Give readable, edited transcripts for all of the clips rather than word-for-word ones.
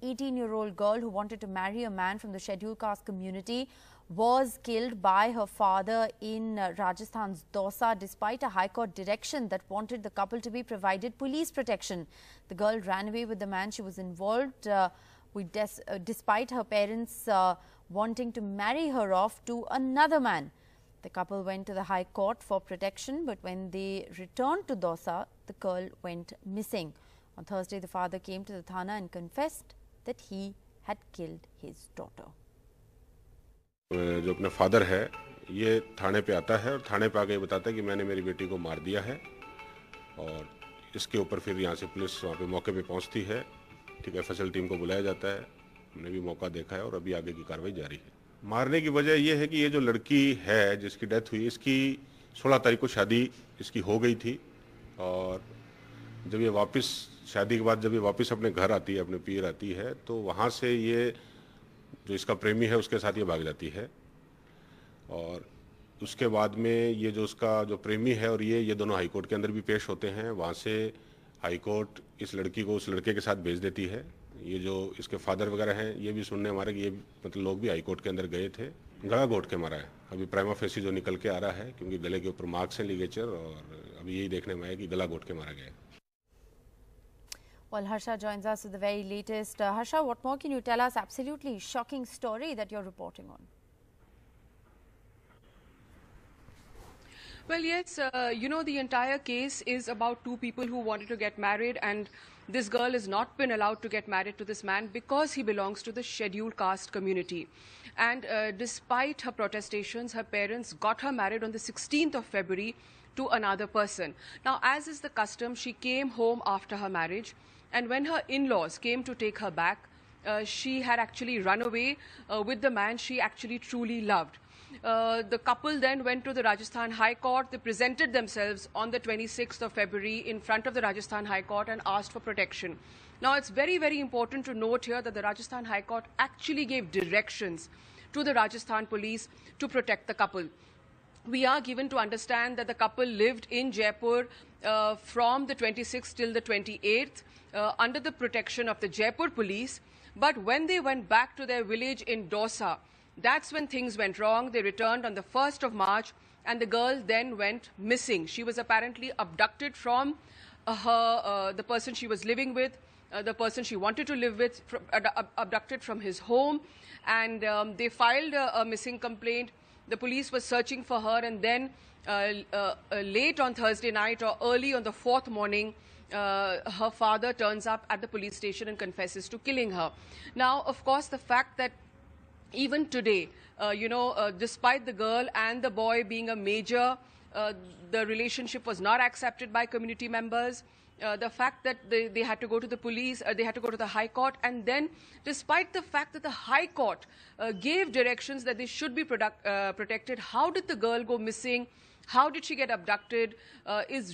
18-year-old girl who wanted to marry a man from the scheduled caste community was killed by her father in Rajasthan's Dausa despite a High Court direction that wanted the couple to be provided police protection. The girl ran away with the man she was involved with despite her parents wanting to marry her off to another man. The couple went to the High Court for protection, but when they returned to Dausa, the girl went missing. On Thursday, the father came to the Thana and confessed that he had killed his daughter. जो अपना father है ये थाने पे आता है और थाने पे आके बताता है कि मैंने मेरी बेटी को मार दिया है और इसके ऊपर फिर यहाँ से पुलिस वहाँ पे मौके पे पहुँचती है। ठीक है, एफएसएल टीम को बुलाया जाता है, हमने भी मौका देखा है और अभी आगे की कार्रवाई जारी है। मारने की वजह यह है कि ये जो लड़की है जिसकी डेथ हुई, इसकी 16 तारीख को शादी इसकी हो गई थी और जब ये वापस शादी के बाद जब ये वापस अपने घर आती है, अपने पीर आती है, तो वहाँ से ये जो इसका प्रेमी है उसके साथ ये भाग जाती है और उसके बाद में ये जो उसका जो प्रेमी है और ये दोनों हाई कोर्ट के अंदर भी पेश होते हैं। वहाँ से हाई कोर्ट इस लड़की को उस लड़के के साथ भेज देती है। ये जो इसके फादर वगैरह हैं ये भी सुनने हमारे कि ये मतलब लोग भी हाई कोर्ट के अंदर गए थे। गला घोट के मारा है। अभी प्राइमा फेसी जो निकल के आ रहा है क्योंकि गले के ऊपर मार्क्स हैं लिगेचर और अभी यही देखने में आया कि गला घोट के मारा गया है। Well, Harsha joins us with the very latest. Harsha, what more can you tell us? Absolutely shocking story that you're reporting on. Well, yes, the entire case is about two people who wanted to get married, and this girl has not been allowed to get married to this man because he belongs to the scheduled caste community. And despite her protestations, her parents got her married on the 16th of February to another person. Now, as is the custom, she came home after her marriage, and when her in-laws came to take her back, she had actually run away with the man she actually truly loved. The couple then went to the Rajasthan High Court. They presented themselves on the 26th of February in front of the Rajasthan High Court and asked for protection. Now, it's very, very important to note here that the Rajasthan High Court actually gave directions to the Rajasthan police to protect the couple. We are given to understand that the couple lived in Jaipur from the 26th till the 28th under the protection of the Jaipur police. But when they went back to their village in Dausa, that's when things went wrong. They returned on the 1st of March and the girl then went missing. She was apparently abducted from the person she was living with, the person she wanted to live with, abducted from his home, and they filed a missing complaint. The police was searching for her, and then late on Thursday night or early on the 4th morning, her father turns up at the police station and confesses to killing her. Now, of course, the fact that even today, despite the girl and the boy being a major, the relationship was not accepted by community members. The fact that they had to go to the police, they had to go to the High Court, and then despite the fact that the High Court gave directions that they should be protected, how did the girl go missing? How did she get abducted is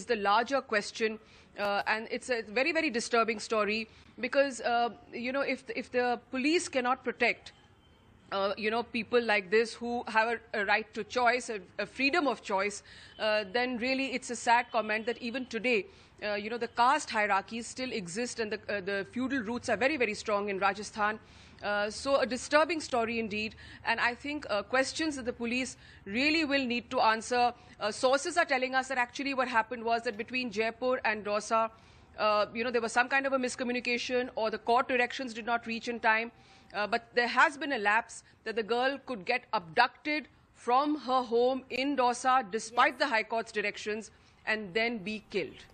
the larger question, and it's a very, very disturbing story because, if the police cannot protect people like this who have a right to choice, a freedom of choice, then really it's a sad comment that even today, the caste hierarchies still exist and the feudal roots are very, very strong in Rajasthan. So a disturbing story indeed, and I think questions that the police really will need to answer. Sources are telling us that actually what happened was that between Jaipur and Dausa, there was some kind of a miscommunication or the court directions did not reach in time. But there has been a lapse that the girl could get abducted from her home in Dausa despite the High Court's directions and then be killed.